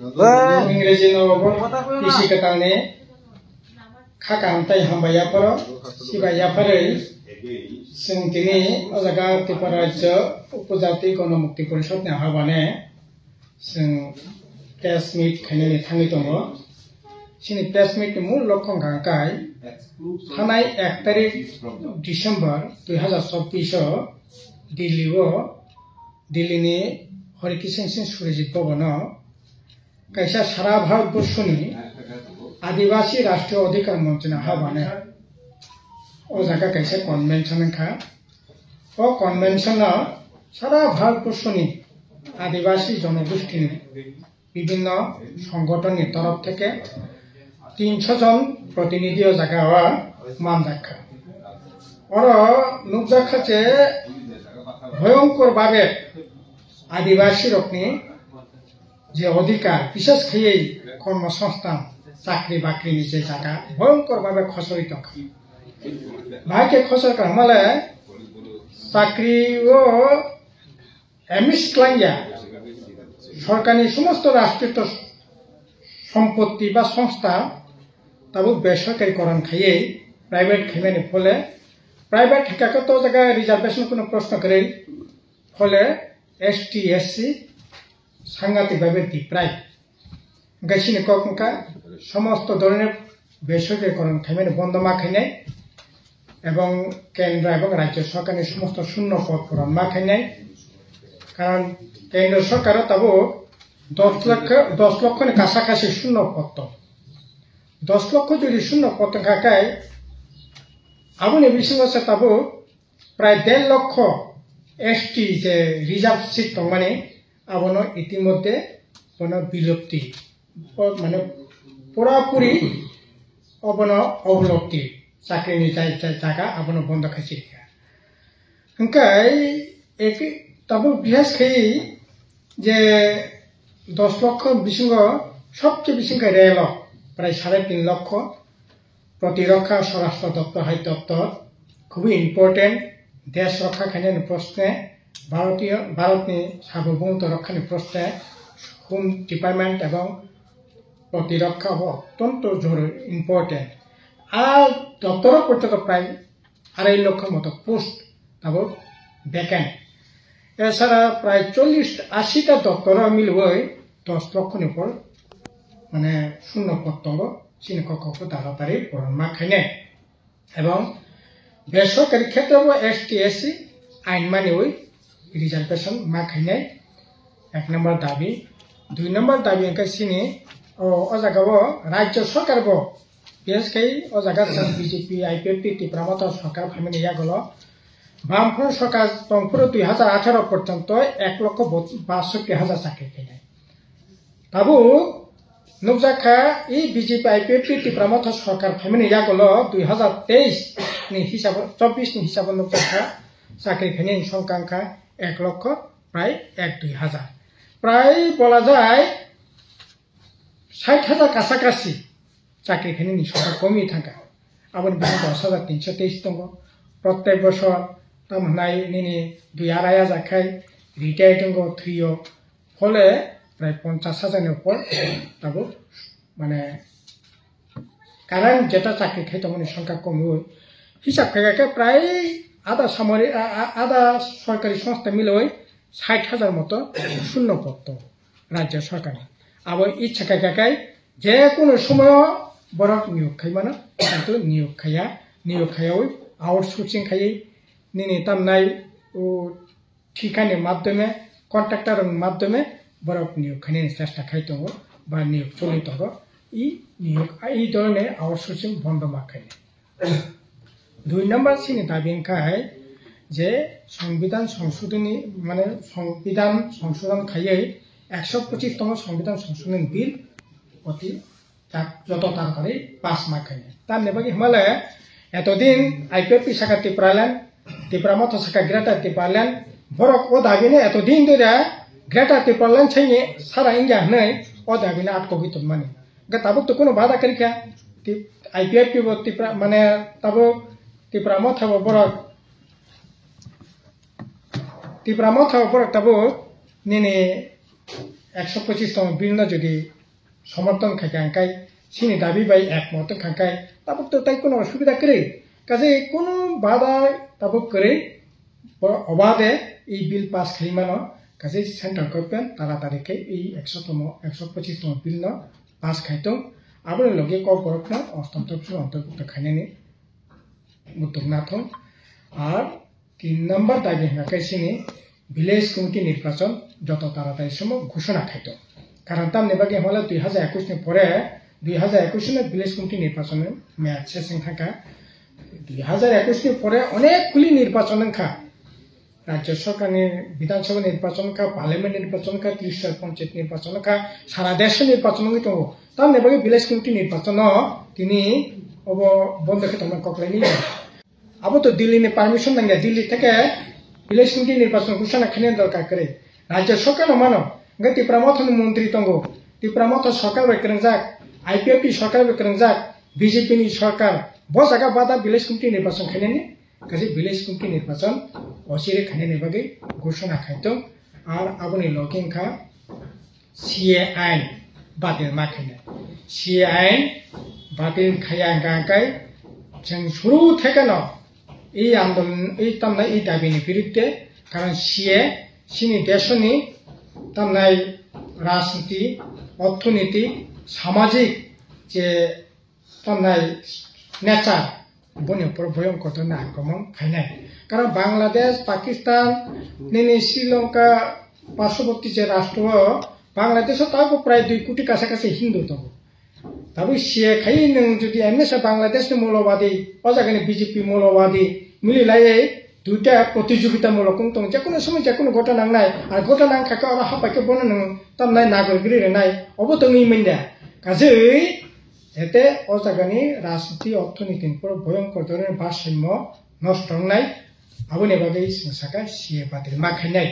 इंग्रेजी नवाबो किसी कताने खाका हमताई हम्बाया परो सिबाया परै जोंनि अजागा त्रिपुराज्य उपजाति गणमुक्ति परिषद ने हाबाने जों प्रेस मिट खायनानै थाङै दङ सिनि प्रेस मिट मूल लक्ष्य गांकाय थानाय 1 तारिख डिसेम्बर 2024 दिल्लीनि हरिकिशन सिंह सुरजित भवनाव कैसा सारा भारतवर्षनि आदिवासी राष्ट्रीय अधिकार मंचनि हाबाने ओ जागा कैसे कन्वेंशन का ओ कन्वेंशन सारा भारतवर्षनि आदिवासी जनगोष्ठी विभिन्न संगठन तरफ থেকে 300 जन प्रतिनिधि जगह मान रखा और नुकजाखा जे भयंकर भावे आदिवासी रखनी जे अधिकार विशेष खयै कर्मसंस्थान चाकरी बाकरी जे जगह भयंकर भावे खसरित भाई के खसर का हमारे चाकरी वो एमिस क्लांगिया सरकारनि समस्त राष्ट्रीय सम्पत्ति बा संस्था तबो बेसरकारीकरण खायै प्राइवेट खायमानि फले प्राइवेट हिकाखौ तो जगह रिजर्वेशन कोनो प्रश्न करे फले एसटी एससी सांघातिक भावे दिप्राय गासिनि कखनका समस्त धरনের बेसरकारीकरण खायमानि बन्द माखायनाय এবং केंद्र এবং राज्य सरकारनि समस्त शून्य पद पूरण माखायनाय कारण केंद्र सरकार तब 10 लक्षनि काछाकाछि शून्य पद 10 लक्ष जो शून्य पद थाकाय आबुनि बिसिङाव तब प्राय 1.5 लक्ष एसटी जे रिजार्व सीट दं माने आबनो इतिमध्ये बनो बिलुप्ति माने पुरापुरी अबनो अवलुप्ति चाकरिनि जायगा आबनो बन्द खायसिरिखा ओंखाय एक तब बिहास खै जे 10 लक्ष बिसिङाव सबचेয়ে बेसिङ रेल प्राय 3.5 लक्ष प्रतिरक्षा स्वराष्ट्र दप्तर हाई दप्तर खूब इम्पोर्टेंट देश रक्षा खायनायनि प्रश्ने भारतनि सार्वभौमत्व रक्षानि प्रश्ने होम डिपार्टमेंट एवं प्रतिरक्षा अत्यंत जरूरी इम्पोर्टेंट और दप्तर पर्यंत प्राय 2.5 लक्ष मत पोस्ट तब भैकेंट एछाड़ा प्राय 40-80टा दप्तर मिलुयै 10 लक्षनि ऊपर माने शून्य पद दङ सिनि कखखौ ताड़ाताड़ी पूरण माखायनाय एवं बेसरकारि क्षेत्राव एसटी एससी आइन मानियै रिजर्वेशन माखायनाय 1 नम्बर दाबी 2 नम्बर दाबी ओंखाय सिनि अजागाव राज्य सरकारबो बिएसकै अजागा बीजेपी आईपीएफटी त्रिपुरा सरकार फामिनि यागल वामफ्रंट सरकार दंफोर 2018 पर्यंत 1,62,000 चाकरी खायनाय ताबो नुकजाखा ई बीजेपी आईपीएफटी त्रिपुरा सरकार फामिनि यागल 2023 नि हिसाब 24 नि हिसाब नुकजाखा चाकरी खायनायनि संख्या 1 लक्ष प्राय 1-2,000 प्राय बला जाय 60,000 काछाकाछि चाकरी खायनायनि संख्या कमी थांगा आबोनि बिसिङ 10,323 दङ प्रत्येक बছর तामनाय निनि 2,500 जाखाय रिटायार दङ 3 फले प्राय 50,000 नि ऊपर तब माने कारण जेटा चाकरी खायतमनि संख्या कम हिसाब खायगा प्राय आधा सरकारी संस्था मिलुयै 60,000 मत शून्य पद राज्य सरकार अब इच्छा खायगाय जे कोनो समय बरक नियोग खायमानो किन्तु नियोग खायावै आउटसोर्सिंग खायै निनि तामनाय ठिकानि माध्यमे कन्ट्राक्टर माध्यमे बरक नियोग खायनायनि चेष्टा खायदङ बा नियोग चलित दङ ई धरনের आउटसोर्सिंग बन्द माखायनाय 2 नम्बर सिनि दाबी ओंखाय जे संविधान संशोधनी माने संविधान संशोधन खायै 125तम संविधान संशोधन बिल अति যত তাড়াতাড়ি পাস মাখায়নাय तारनि बागै हमाले एतदिन आईपीएफटी शाखा त्रिपुरा मथ शाखा ग्रेटर त्रिपुरालेण्ड बरक ओ दाबिनो एतदिन धरे ग्रेटर त्रिपुरालेण्ड छैनि सारा इंडिया हनै ओ दाबिनो आटकगितन माने ताबो तो कोनो बाधा करिखा आईपीएफटी त्रिपुरा माने ताबो त्रिपुरा मथाव बरक ताबो निनि 125তম বিল যদি সমর্থন খাইকে আঙ্কাই সিনি দাবি বাই একমত খাঙ্কাই তারপর তো তাই কোনো অসুবিধা করে কাজে কোনো বাধা তারপর করে অবাধে এই বিল পাস খাইমানো কাজে সেন্ট্রাল গভর্নমেন্ট তাড়াতাড়িকে এই 125তম বিল পাস খাইতো আবার লগে ক বরফ অষ্টম তফসিল অন্তর্ভুক্ত খাইনানি উদ্যোগ নাথন আর 3 নম্বর দাবি হাঙ্কাই সিনি ভিলেজ কমিটি নির্বাচন যত তাড়াতাড়ি সময় ঘোষণা খাইতো কারণ তার নেবাগে হলে 2021 পরে 2021 ভিলেজ কমিটি নির্বাচনের মেয়াদ শেষ থাকা 2021 পরে অনেকগুলি নির্বাচন খা রাজ্য সরকারের বিধানসভা নির্বাচন খা পার্লামেন্ট নির্বাচন খা 30 পঞ্চায়েত নির্বাচন খা সারা দেশের নির্বাচন দো তার নেবাগে ভিলেজ কমিটি নির্বাচন তিনি বন্ধ খেতে ককলাইনি আবো তো দিল্লি পারমিশন নাঙ্গা দিল্লি থেকে ভিলেজ কমিটি নির্বাচন ঘোষণা খাইনে দরকার করে রাজ্য সরকার মানো ত্রিপুরা মথন মন্ত্রী তঙ্গো ত্রিপুরা মথ সরকার বেকরंजाक आईपीएफटी সরকার বেকरंजाक बीजेपी नि সরকার বসাকা বাদা ভিলেজ কমিটি নির্বাচন খাইনে কাজে ভিলেজ কমিটি নির্বাচন অচিরে খাইনে বাগে ঘোষণা খাইতো আর আবনি লকিংখা सीए आइन बातिल माखाइनाय सीए आइन बातिल खाया गांकाय जों शुरू থেকে न এই আন্দোলন এই তামনা এই দাবিनि বিরুদ্ধে কারণ सीए সিনি দেশনি তামনাই রাজনীতি অর্থনীতি সামাজিক যে তামনাই নেচার বনে উপর ভয়ঙ্কর ধরনের আক্রমণ খাইনাই কারণ বাংলাদেশ পাকিস্তান নিনি শ্রীলঙ্কা পার্শ্ববর্তী যে রাষ্ট্র বাংলাদেশও তাও প্রায় 2 কোটি কাছাকাছি হিন্দু তবে তবে সে খাই নং যদি এমএসএ বাংলাদেশনি মৌলবাদী অজাগানি বিজেপি মৌলবাদী মিলিলাই দুইটা প্রতিযোগিতামূলক দं যে কোনো সময় যে কোনো ঘটনা নাংনাই আর ঘটনা নাংখাকে আর হাপাকে বনে নং তামনাই নাগরিক রেনাই অবতঙ্গি মিন্দা কাজেই এতে অজাগানি রাজনীতি অর্থনীতির উপর ভয়ঙ্কর ধরনের ভারসাম্য নষ্ট নাই আবনে বাগে সংসাকা সিএ বাতিল মাখাইনাই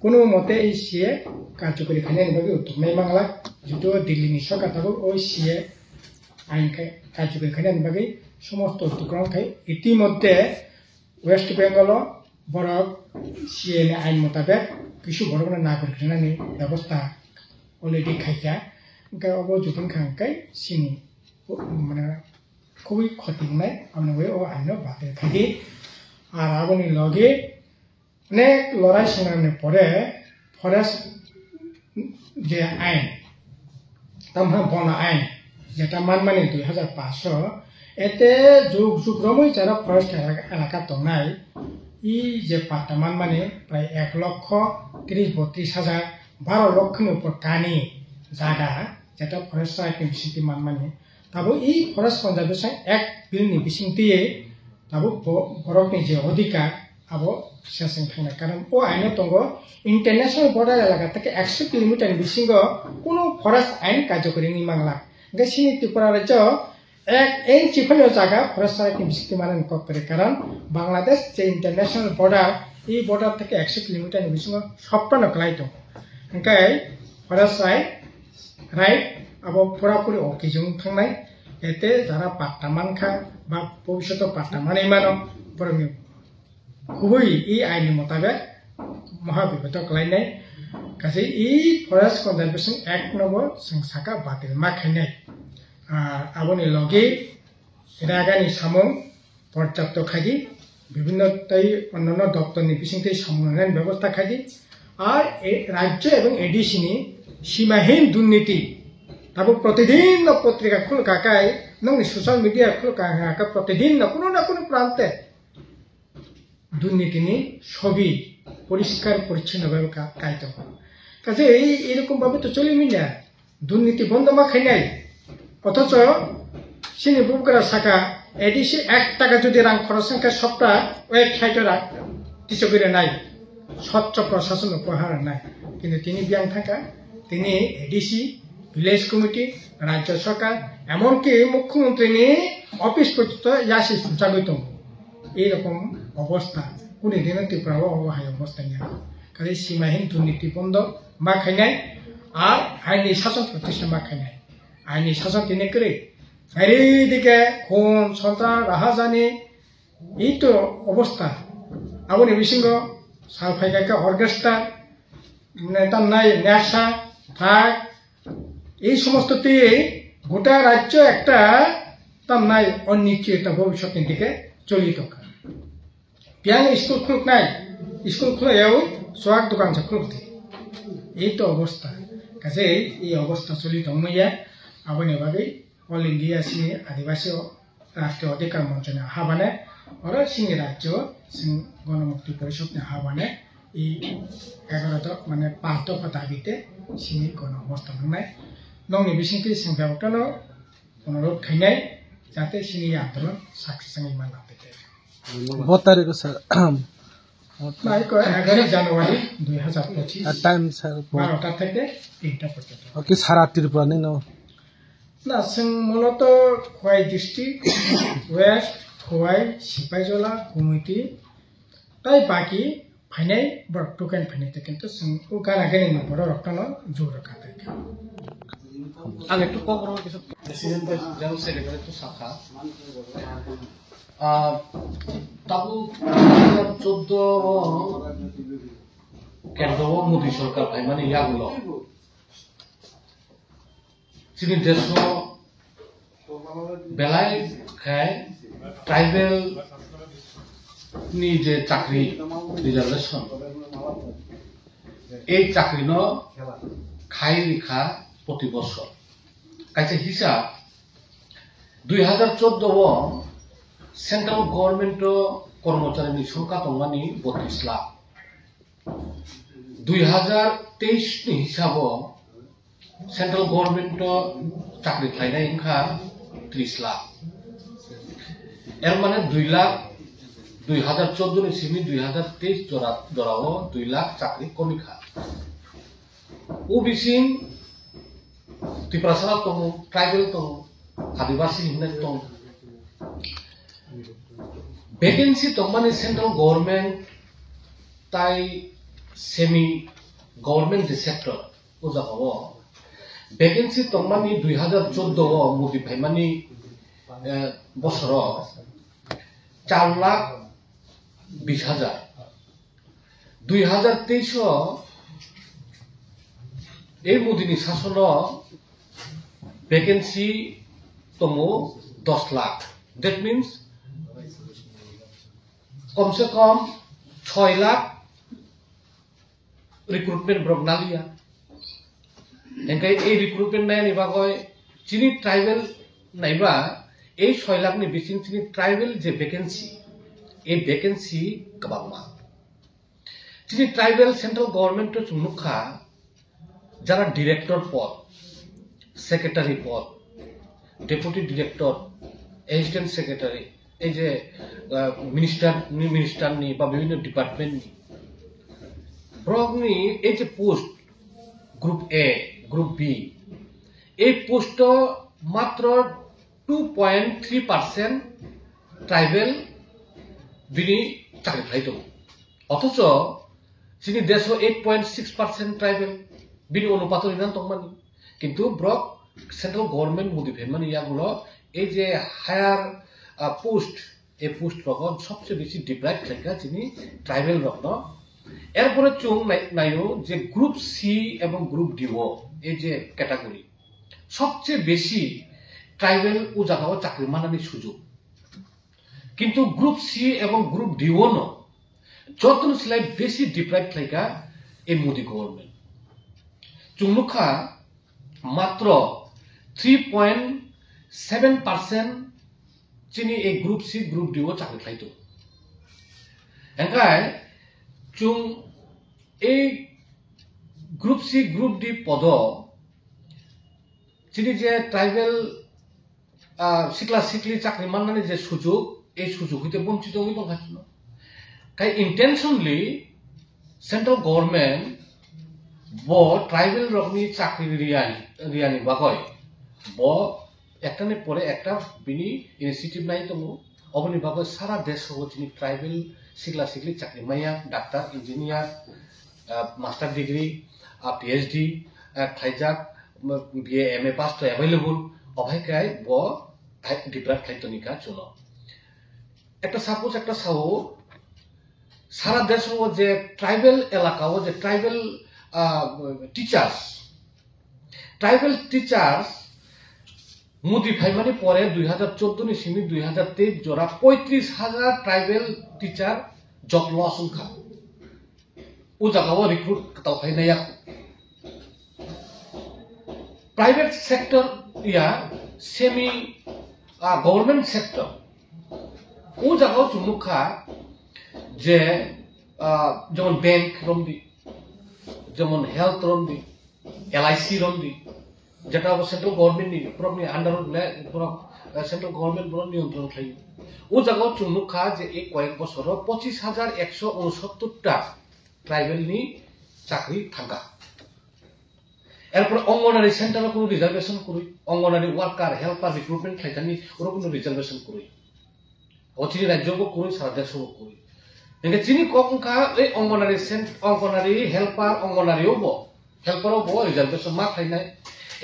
কোনো মতে এই সিএ কার্যকরী খাইনাইনি বাগে উদ্যোগ নাই বাংলা যদিও দিল্লিনি সরকার থাকুক ওই সিএ আইন কার্যকরী খাইনাইনি বাগে সমস্ত উদ্যোগ গ্রহণ খাই ইতিমধ্যে ওয়েস্ট বেঙ্গল বরফ সিএ আইন মোতাবেক কিছু বড় বড় নাগরিক রেনানি ব্যবস্থা অলরেডি খাইকা অব যুদ্ধ খাঙ্কাই সিনি মানে খুবই ক্ষতি নাই আপনি ও আইন বাতিল খাই আর আবনি লগে অনেক লড়াই সংগ্রামের পরে ফরেস্ট যে আইন তামহা বন আইন যেটা মানমানি 2005 এতে যুগ যুগ রমই যারা ফরেস্ট এলাকা দंनाय ই যে পাট্টা মানমানি প্রায় 1,30,32,000 12 লক্ষের উপর কানি জায়গা যেটা ফরেস্ট রাইটনি বিসিংতি মানমানি তাবো এই ফরেস্ট কনজারভেশন এক বিলনি বিসিংতিয়ে তাবো বরফনি যে অধিকার আবো শেষে থাকনাय কারণ ও আইন দंग ইন্টারন্যাশনাল বর্ডার এলাকা থেকে 100 কিলোমিটার বিসিঙ্গ কোনো ফরেস্ট আইন কার্যকরী নি বাংলা গেছিনি ত্রিপুরা রাজ্য এক ইঞ্চি ফলে জায়গা ফরেস্ট রাইটনি বিসিংতি মানেন কক করে কারণ বাংলাদেশ যে ইন্টারন্যাশনাল বর্ডার এই বর্ডার থেকে 100 কিলোমিটার বিসিঙ্গ সপ্তাহ ক্লাই দं ओंखाय फरेस्ट राइट आबो पुरापुरी अकिजों थांनाय एते जारा पाट्टा मानखा बा भविष्यत पाट्टा मानै मानो बरंनि खुबै ई आइननि मोताबेक महाविपद खालायनाय गासै ई फरेस्ट कनजारभेशन एक्ट नबो जों साका बातिल माखायनाय आबोनि लगे रागानि सामं पर्याप्त खायदि विभिन्न अन्यान्य दप्तरनि बिसिंथि सामलायनायनि व्यवस्था खायदि আর রাজ্য এবং এডিসিনি সীমাহীন দুর্নীতি তারপর প্রতিদিন পত্রিকা খুল কাকায় নংনি সোশ্যাল মিডিয়া খুল কাকা প্রতিদিন কোনো না কোনো প্রান্তে দুর্নীতিনি ছবি পরিষ্কার পরিচ্ছন্নভাবে কাইতে কাজে এইরকম ভাবে তো চলিমি না দুর্নীতি বন্ধ মাখাইনাই অথচ সিনি বুবকরা শাখা এডিসি 1 টাকা যদি রাং খরচ সংখ্যা সপ্তাহ ওয়েবসাইটে কিছু করে নাই স্বচ্ছ প্রশাসন উপহার নাই কিন্তু তিনি বিয়াং থাকা তিনি এডিসি ভিলেজ কমিটি রাজ্য সরকার এমনকি মুখ্যমন্ত্রী অফিস পর্যন্ত ইয়াসি সুচাগিত এইরকম অবস্থা কোন দিন ত্রিপুরা অবহায় অবস্থা নিয়ে কাজে সীমাহীন দুর্নীতি বন্ধ মাখাইনাই আর আইনি শাসন প্রতিষ্ঠা মাখাইনাই আইনি শাসন তিনি করে চারিদিকে খুন সন্ত্রাস রাহাজানি এই তো অবস্থা আবনি বিসিঙ্গ সালফাইকা অর্কেস্ট্রা নেতা নাই নেশা থাক এই সমস্ততে গোটা রাজ্য একটা তার নাই অনিশ্চিত ভবিষ্যতের দিকে চলিত পিয়াং স্কুল খুলুক নাই স্কুল খুলেও সোয়াক দোকান সে খুলুক এই তো অবস্থা কাজে এই অবস্থা চলিত मैया আবনি বাকি অল ইন্ডিয়া সিনি আদিবাসী রাষ্ট্রীয় অধিকার মঞ্চনে হাবানে আর সিনি রাজ্য সিং গণমুক্তি পরিষদনে হাবানে এই 11 মানে 5 দফা দাবিতে সিনি গণ অবস্থা নাंनाय नंनि बिसिंथि सिं बेवटानो अनुरोध खायनाय जाहाथे सिनि आन्दोलन साक्सेस जाङै मालाफैते 12 तारिख सर नायको 11 জানুয়ারি 2025 टाइम सर 12টা থেকে 3টা পর্যন্ত ओके सारा त्रिपुरा नै न ना जों মূলত খোয়াই ডিস্ট্রিক্ট ওয়েস্ট খোয়াই সিপাইজলা কমিটি তাই বাকি ফাইনাই বর্তমান ফাইনাইতে কিন্তু जों ও গারাগানি বড় রক্তনো জোর রাখাতে आं एक क'क्राझार কিছু প্রেসিডেন্ট বা জেনারেল সেক্রেটারি তো শাখা তাবু 2014 কেন্দ্র মোদী সরকার ভাই মানে ইয়াগুলো চিনি দেশ বেলায় খায় ট্রাইবেল নি যে চাকরি রিজার্ভেশন এই চাকরি ন খাই লিখা প্রতি বছর কাছে হিসাব 2014 সেন্ট্রাল গভর্নমেন্ট কর্মচারীর সংখ্যা দंमानि 32 লাখ 2023 नि हिसाब सेंट्रल गवर्नमेंट चाकरी खायनाय इंखा 30 लाख एर माने 2 लाख 2014 नि सिमि 2023 जराव 2 लाख चाकरी कमिखा ओबीसी त्रिपुरा दं ट्राइबेल दं आदिवासी हिंनाय दं वैकेंसी दंमानि सेंट्रल गवर्नमेंट ताई सेमी गवर्नमेंट सेक्टर उजागाव वैकेंसी दंमानि 2014 मोदी भाईमानि बছर 4,20,000 2023 এই মোদিনি শাসন वैकेंसी दङ 10 लाख दैट मीन्स कम से कम 6 लाख रिक्रुटमेंट ब्रक नालिया एंखाय ए रिक्रुटमेंट नायनि बागय चिनि ट्राइबेल नायबा ए 6 लाख नि बिसिं चिनि ट्राइबेल जे वैकेंसी ए वैकेंसी गोबांमा चिनि ट्राइबेल सेंट्रल गवर्नमेंट तो मुखा যারা ডিরেক্টর পদ সেক্রেটারি পদ ডেপুটি ডিরেক্টর অ্যাসিস্ট্যান্ট সেক্রেটারি এই যে মিনিস্টার নি বা বিভিন্ন ডিপার্টমেন্ট নি ব্রগনি এই যে post group A group B এই পোস্ট মাত্র 2.3% ট্রাইবেল বিনি চাকরি পাইত অথচ যিনি দেশ 8.6% ট্রাইবেল बिनि अनुपात निनान दंमानि किन्तु ब्रक सेंट्रल गवर्नमेंट मोदी भेमानि यागुलो ए जे हायर पोस्ट ए पोस्ट रक सबसे बेसी डिप्राइव खायगा जिनि ट्राइबेल रक न एरपरे चुं नायो जे ग्रुप सी एवं ग्रुप डी ओ ए जे कैटेगरी सबसे बेसी ट्राइबेल उ जागाव चाकरि मानानि सुजुग किन्तु ग्रुप सी एवं ग्रुप डी ओ न जतन सिलाय बेसी डिप्राइव खायगा ए मोदी गवर्नमेंट चुमुखा मात्र 3.7% चिनी ए ग्रुप सी ग्रुप डी ओ चाकरि खायतो एंखाय चुं ए ग्रुप सी ग्रुप डी पद चिनी जे ट्राइबेल सिक्ला सिक्ली चाकरि माननानै जे सुजुग ए सुजुग हইতে বঞ্চিত হই दंगासिनो काय इंटेंशनली सेंट्रल गवर्नमेंट बो ट्राइबेल रकनी चाकरी रियानि बागय बो एकटाने परे एकटा बिनि इनिशिएटिव नाय दङ अबनि बागय सारा देशआव जिनि ट्राइबेल सिग्ला सिग्लि चाकरि माया doctor engineer master degree PhD खायजाक बीए एमए पास तो अवेलेबल अभायकाय बो डिप्राइव खायतनिका जुनो एकटा सापोज एकटा सावो सारा देशआव जे ट्राइबेल एलाकाव जे tribal teachers tribal teachers modify মানে পরে 2014 ni simi 2023 jora 35,000 tribal teacher job loss উনখা ও জায়গাও রিক্রুট কাটাও ফাইনাই আকু প্রাইভেট সেক্টর ইয়া সেমি গভর্নমেন্ট সেক্টর ও জায়গাও চুমুখা যে যেমন ব্যাংক রমদি যেমন হেলথ রমদি LIC রমদি যেটা সেন্ট্রাল গভর্নমেন্ট পুরো আন্ডার সেন্ট্রাল গভর্নমেন্ট পুরো নিয়ন্ত্রণ থাকে ও জায়গাও চুমুখা যে এই কয়েক বছর 25,169টা ট্রাইবেল নি চাকরি থাকা এরপর অঙ্গনারী সেন্টারে কোনো রিজার্ভেশন করি অঙ্গনারী ওয়ার্কার হেল্পার রিক্রুটমেন্ট খাইতানি ওরা কোনো রিজার্ভেশন করি অচিনি রাজ্যবো করি সারা দেশবো করি কিন্তু চিনি কমকা এই অঙ্গনারী হেল্পার অঙ্গনারীও হেল্পারও রিজার্ভেশন মা খাইনাই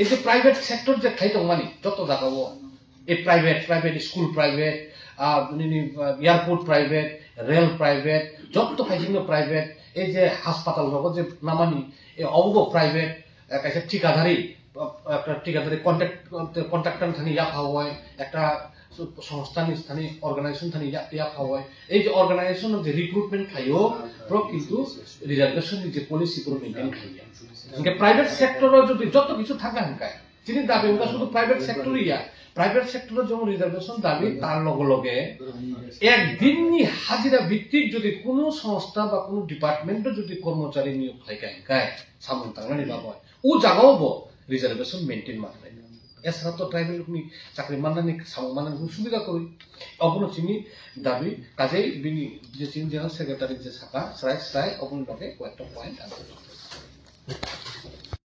এই যে প্রাইভেট সেক্টর যে খাইতো মানে যত জায়গাবো এই private school private airport private rail private যত খাইছিল প্রাইভেট এই যে হাসপাতাল যে নামানি এই অবগ প্রাইভেট একটা ঠিকাদারি কন্ট্রাক্টর থানি ইয়া হয় একটা সংস্থা স্থানীয় অর্গানাইজেশন থানি ইয়া হয় এই যে অর্গানাইজেশন যে রিক্রুটমেন্ট খাইও পুরো কিন্তু রিজার্ভেশন যে পলিসি পুরো মেনটেন খাইয়া প্রাইভেট সেক্টরের যদি যত কিছু থাকে হাঙ্কায় যিনি দাবি ওটা শুধু প্রাইভেট সেক্টরই ইয়া প্রাইভেট সেক্টরের যেমন রিজার্ভেশন দাবি তার লগে একদিনই হাজিরা ভিত্তিক যদি কোনো সংস্থা বা কোনো ডিপার্টমেন্টে যদি কর্মচারী নিয়োগ হয় হাঙ্কায় সামন তাংনানি বাবয় ও জাগাও রিজার্ভেশন মেনটেন মাত্রায় এছাড়া তো ট্রাইবেল চাকরি মানানি সামন মানানি সুবিধা করি অবনো চিনি দাবি কাজেই বিনি যে চিনি জেনারেল সেক্রেটারি যে শাখা সারাই অবনো লগে কয়েকটা পয়েন্ট আছে